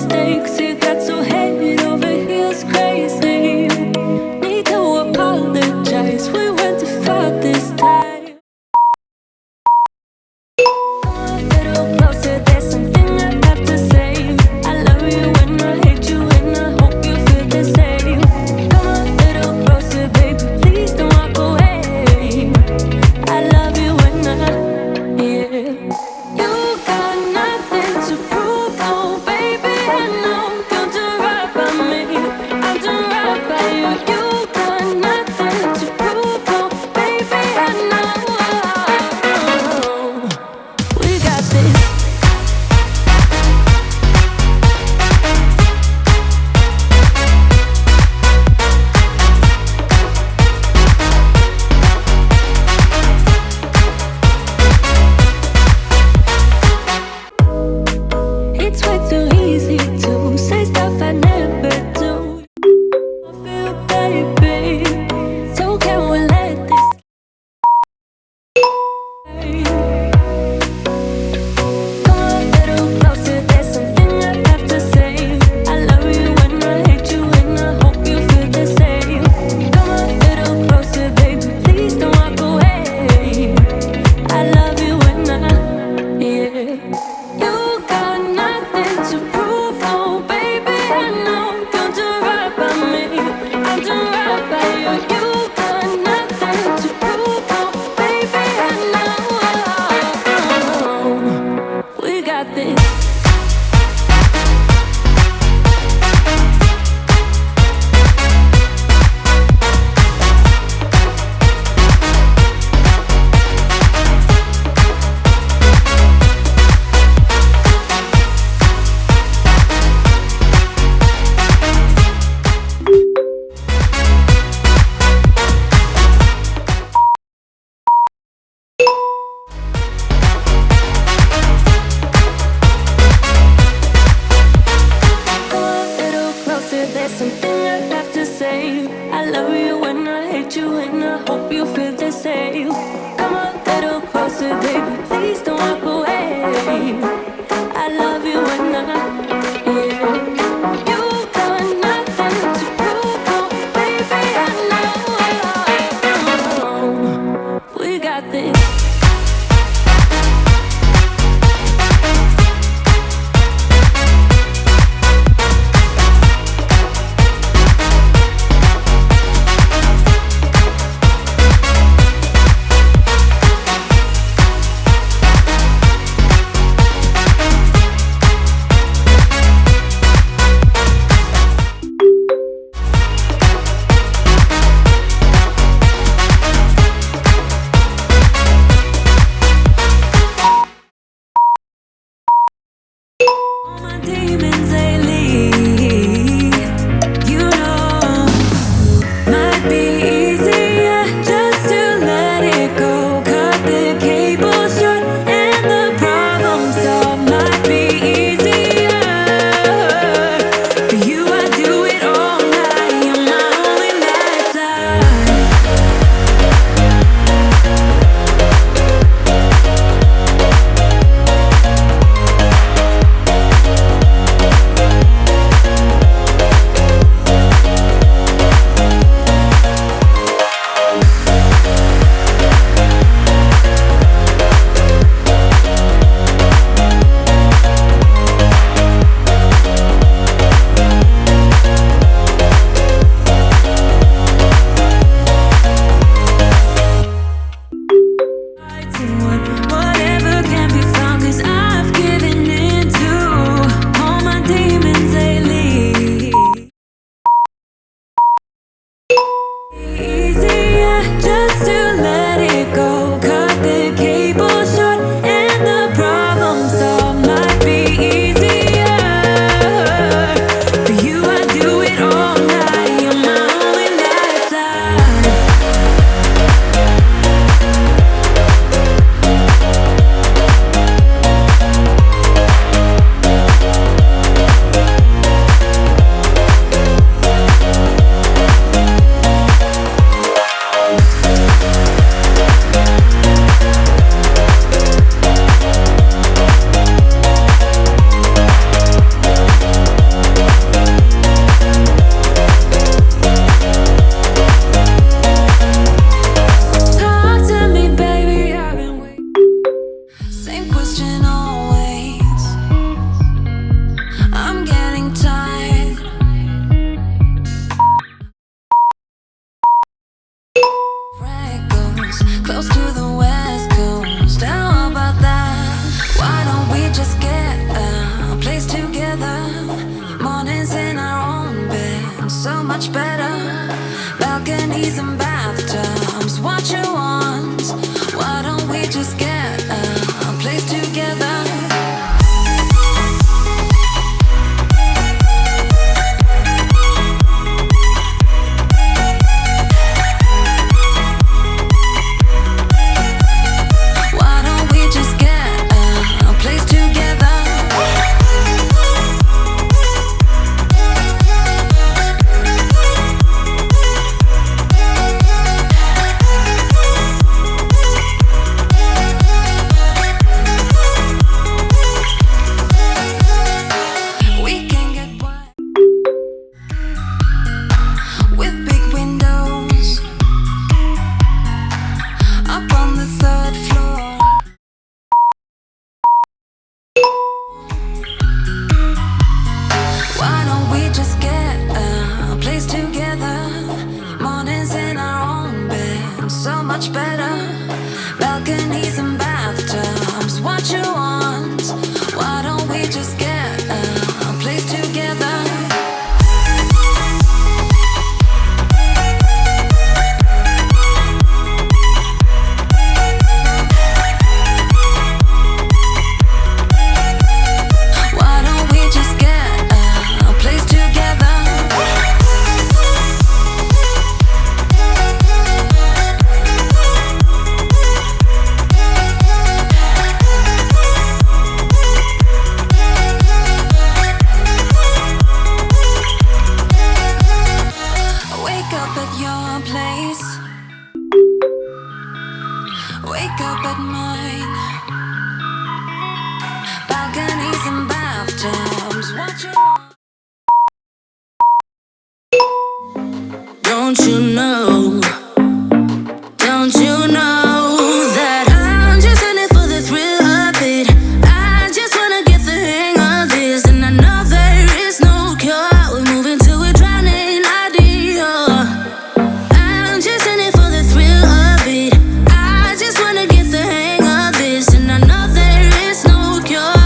mistakes. It got so head over heels crazy. Need to apologize. We went too far this time. Come a little closer, there's something I have to say. I love you and I hate you and I hope you feel the same. Come a little closer, baby, please don't walk away. I love you and yeah. You got nothing to prove, oh baby, I know. much better. Balconies and bathtubs, what you want? Why don't we just get a place together? So much better. Balconies and bathtubs, what you want? Why don't we just get a place together? Why don't we just get a place together? Wake up at mine. Balconies and bathtubs, what you want? Don't you know? Don't you know that I'm just in it for the thrill of it? I just wanna get the hang of this, and I know there is no cure. We're moving to a drowning idea. I'm just in it for the thrill of it. I just wanna get the hang of this, and I know there is no cure.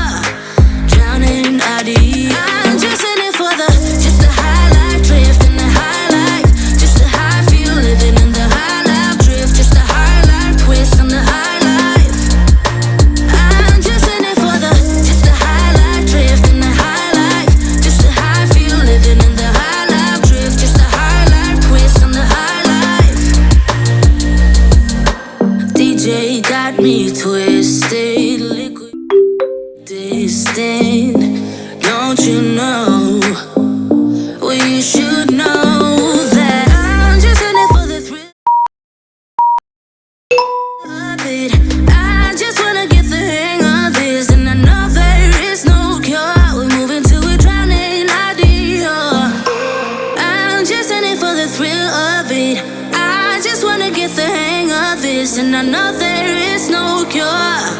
Drowning idea. I'm just in it for just the high life drift and the high life, just the high feel living in the high life drift, just the high life twist on the high life. I'm just in it for just the high life drift and the high life, just the high feel living in the high life drift, just the high life twist on the high life. DJ got me twisted, liquid distant. Don't you know? Well, you should know that I'm just in it for the thrill of it. I just wanna get the hang of this, and I know there is no cure. We're moving to a drowning idea. I'm just in it for the thrill of it. I just wanna get the hang of this, and I know there is no cure.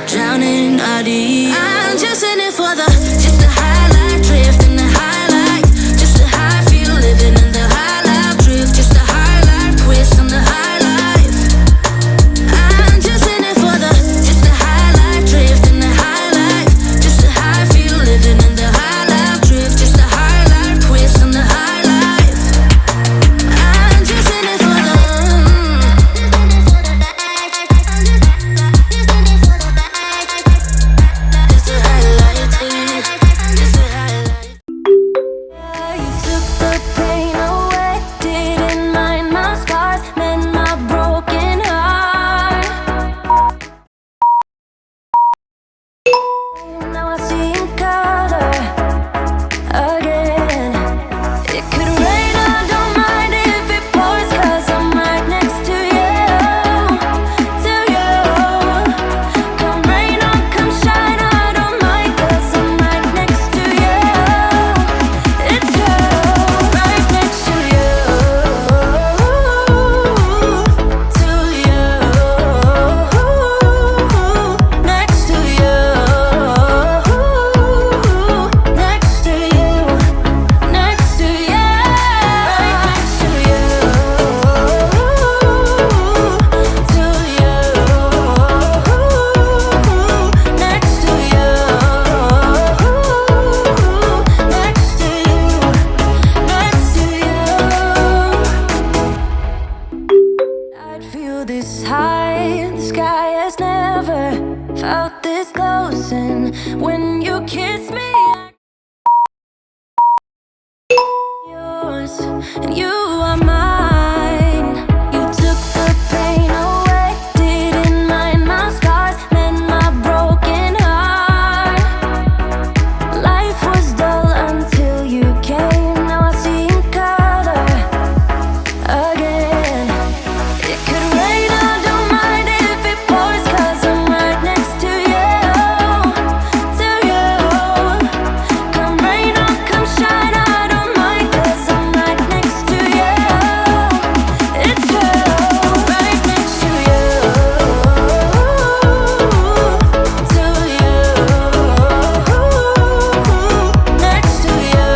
Drowning idea. I'm just in it for just the high life drift and the high life, just the high feel living in the high life drift, just the high life twist on the high life. I'm just in it for just the high life drift and the high life, just the high feel living in the high life drift, just the high life twist on the high life. I'm just in it for just the high life twist. yours, and you are mine. You took the pain away, didn't mind my scars, mend my broken heart. Life was dull until you came. Now I see in color again. It could rain, I don't mind if it pours, 'cause I'm right next to you, to you. Come rain or come shine, I don't mind, 'cause I'm right next to you. It's true, right next to you, to you, next to you,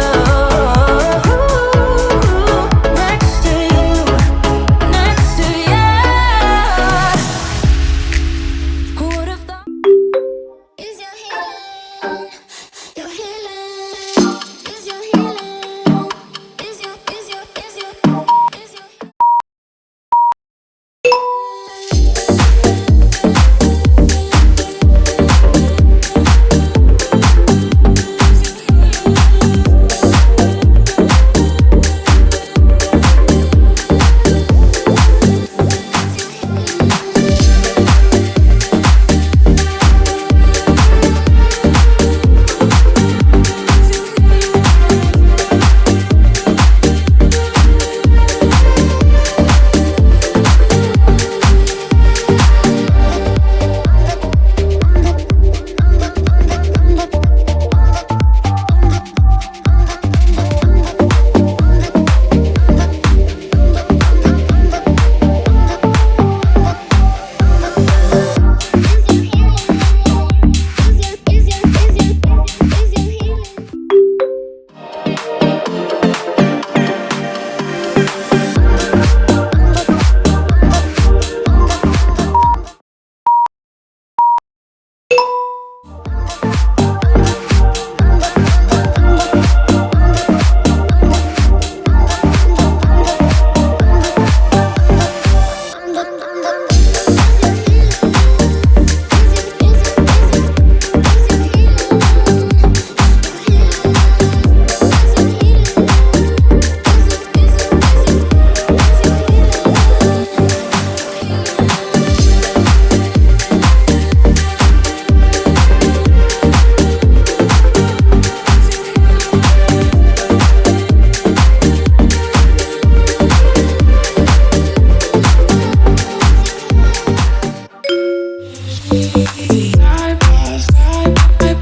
next to you, next to you. Who would have thought? Is your healing, your healing, is your healing, is your, is your, is your, is your.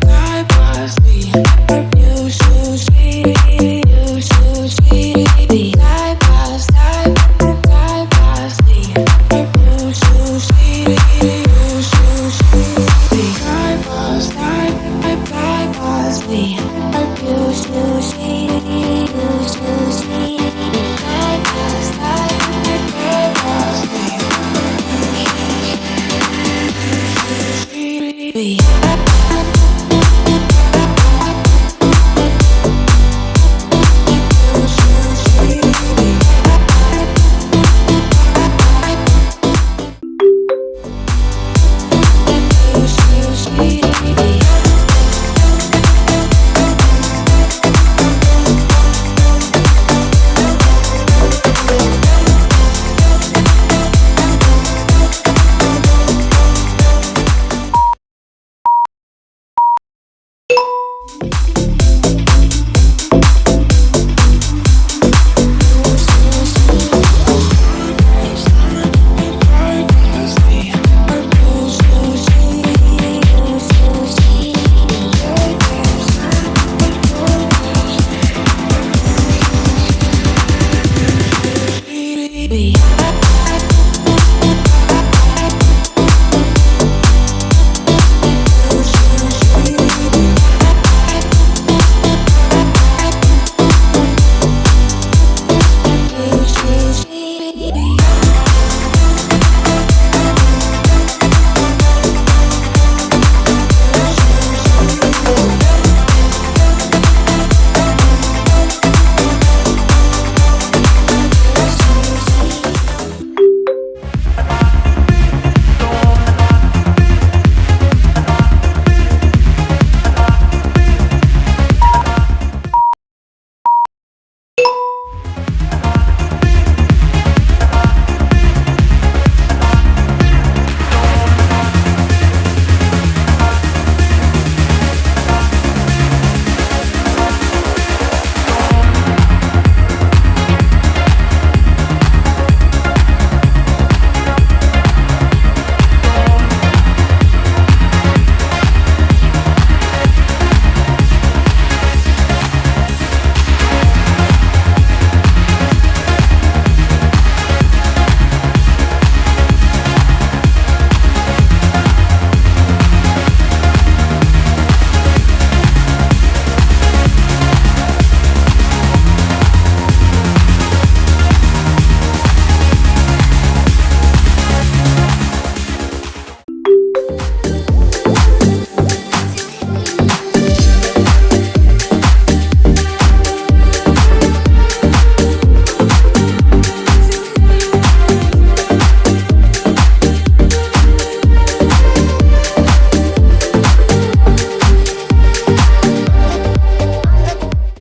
Bypass me, you so sweet.